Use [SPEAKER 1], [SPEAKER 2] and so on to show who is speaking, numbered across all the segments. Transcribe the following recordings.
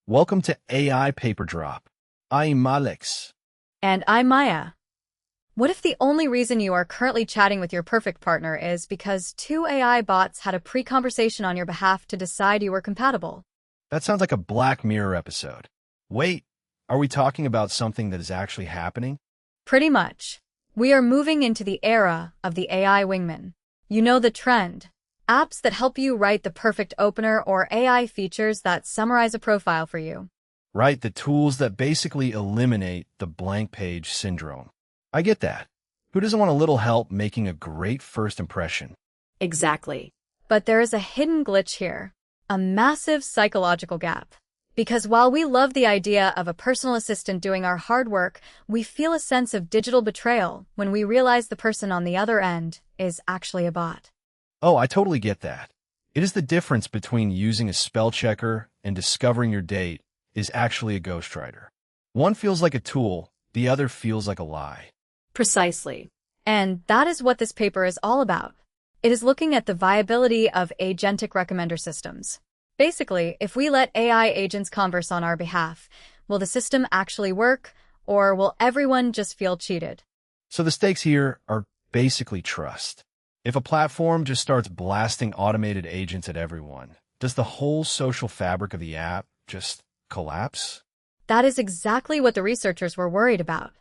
[SPEAKER 1] Welcome to AI Paper Drop. I'm Alex.
[SPEAKER 2] And I'm Maya. What if the only reason you are currently chatting with your perfect partner is because two AI bots had a pre-conversation on your behalf to decide you were compatible?
[SPEAKER 1] That sounds like a Black Mirror episode. Wait, are we talking about something that is actually happening?
[SPEAKER 2] Pretty much. We are moving into the era of the AI wingman. You know the trend. Apps that help you write the perfect opener or AI features that summarize a profile for you.
[SPEAKER 1] Right, the tools that basically eliminate the blank page syndrome. I get that. Who doesn't want a little help making a great first impression?
[SPEAKER 2] Exactly. But there is a hidden glitch here. A massive psychological gap. Because while we love the idea of a personal assistant doing our hard work, we feel a sense of digital betrayal when we realize the person on the other end is actually a bot.
[SPEAKER 1] Oh, I totally get that. It is the difference between using a spell checker and discovering your date is actually a ghostwriter. One feels like a tool, the other feels like a lie.
[SPEAKER 2] Precisely. And that is what this paper is all about. It is looking at the viability of agentic recommender systems. Basically, if we let AI agents converse on our behalf, will the system actually work, or will everyone just feel cheated?
[SPEAKER 1] So the stakes here are basically trust. If a platform just starts blasting automated agents at everyone, does the whole social fabric of the app just collapse?
[SPEAKER 2] That is exactly what the researchers were worried about.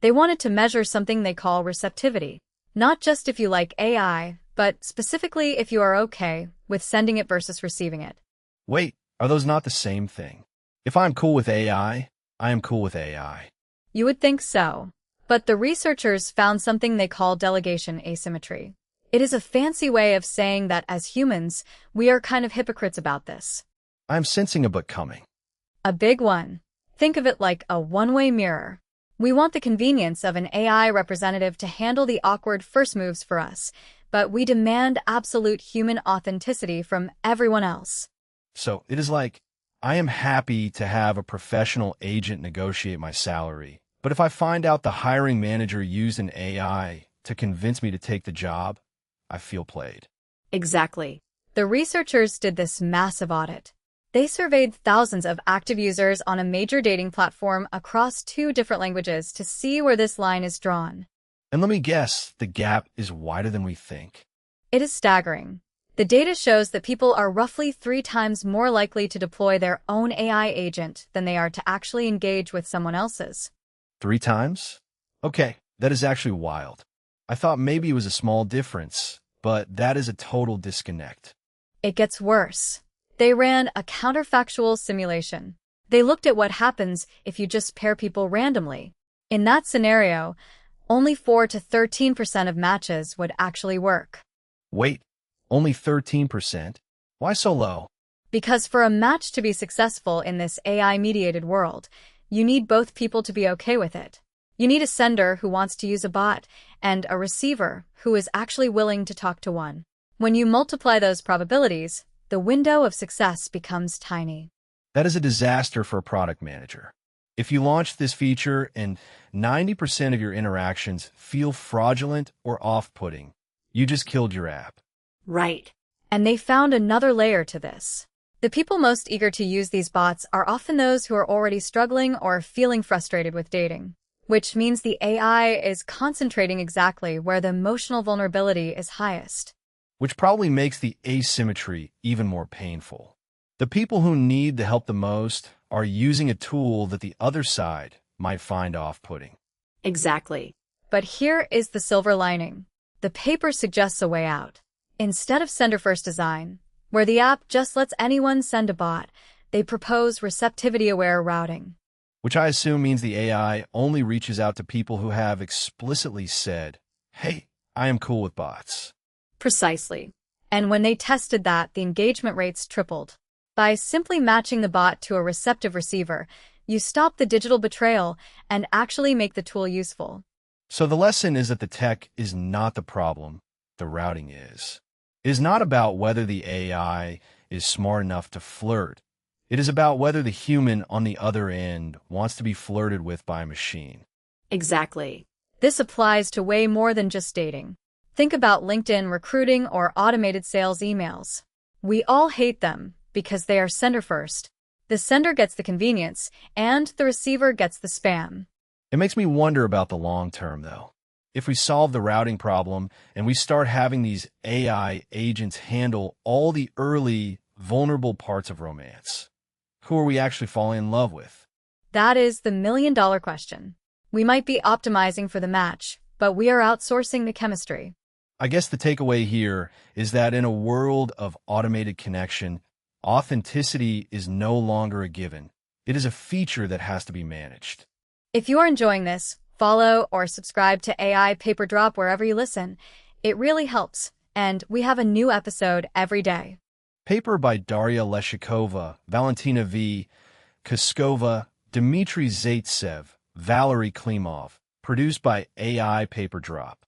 [SPEAKER 2] They wanted to measure something they call receptivity. Not just if you like AI, but specifically if you are okay with sending it versus receiving it.
[SPEAKER 1] Wait, are those not the same thing? If I'm cool with AI, I am cool with AI.
[SPEAKER 2] You would think so. But the researchers found something they call delegation asymmetry. It is a fancy way of saying that as humans, we are kind of hypocrites about this.
[SPEAKER 1] I'm sensing a but coming.
[SPEAKER 2] A big one. Think of it like a one-way mirror. We want the convenience of an AI representative to handle the awkward first moves for us, but we demand absolute human authenticity from everyone else.
[SPEAKER 1] So it is like, I am happy to have a professional agent negotiate my salary, but if I find out the hiring manager used an AI to convince me to take the job, I feel played.
[SPEAKER 2] Exactly. The researchers did this massive audit. They surveyed thousands of active users on a major dating platform across 2 different languages to see where this line is drawn.
[SPEAKER 1] And let me guess, the gap is wider than we think.
[SPEAKER 2] It is staggering. The data shows that people are roughly 3 times more likely to deploy their own AI agent than they are to actually engage with someone else's.
[SPEAKER 1] 3 times? Okay, that is actually wild. I thought maybe it was a small difference, but that is a total disconnect.
[SPEAKER 2] It gets worse. They ran a counterfactual simulation. They looked at what happens if you just pair people randomly. In that scenario, only 4 to 13% of matches would actually work.
[SPEAKER 1] Wait, only 13%? Why so low?
[SPEAKER 2] Because for a match to be successful in this AI-mediated world, you need both people to be okay with it. You need a sender who wants to use a bot and a receiver who is actually willing to talk to one. When you multiply those probabilities, the window of success becomes tiny.
[SPEAKER 1] That is a disaster for a product manager. If you launch this feature and 90% of your interactions feel fraudulent or off-putting, you just killed your app.
[SPEAKER 2] Right. And they found another layer to this. The people most eager to use these bots are often those who are already struggling or feeling frustrated with dating, which means the AI is concentrating exactly where the emotional vulnerability is highest.
[SPEAKER 1] Which probably makes the asymmetry even more painful. The people who need the help the most are using a tool that the other side might find off-putting.
[SPEAKER 2] Exactly. But here is the silver lining. The paper suggests a way out. Instead of sender-first design, where the app just lets anyone send a bot, they propose receptivity-aware routing.
[SPEAKER 1] Which I assume means the AI only reaches out to people who have explicitly said, hey, I am cool with bots.
[SPEAKER 2] Precisely. And when they tested that, the engagement rates tripled. By simply matching the bot to a receptive receiver, you stop the digital betrayal and actually make the tool useful.
[SPEAKER 1] So the lesson is that the tech is not the problem, the routing is. It is not about whether the AI is smart enough to flirt. It is about whether the human on the other end wants to be flirted with by a machine.
[SPEAKER 2] Exactly. This applies to way more than just dating. Think about LinkedIn recruiting or automated sales emails. We all hate them because they are sender first. The sender gets the convenience, and the receiver gets the spam.
[SPEAKER 1] It makes me wonder about the long term, though. If we solve the routing problem and we start having these AI agents handle all the early, vulnerable parts of romance, who are we actually falling in love with?
[SPEAKER 2] That is the million-dollar question. We might be optimizing for the match, but we are outsourcing the chemistry.
[SPEAKER 1] I guess the takeaway here is that in a world of automated connection, authenticity is no longer a given. It is a feature that has to be managed.
[SPEAKER 2] If you are enjoying this, follow or subscribe to AI Paper Drop wherever you listen. It really helps, and we have a new episode every day.
[SPEAKER 1] Paper by Daria Leshikova, Valentina V. Kuskova, Dmitry Zaitsev, Valery Klimov. Produced by AI Paper Drop.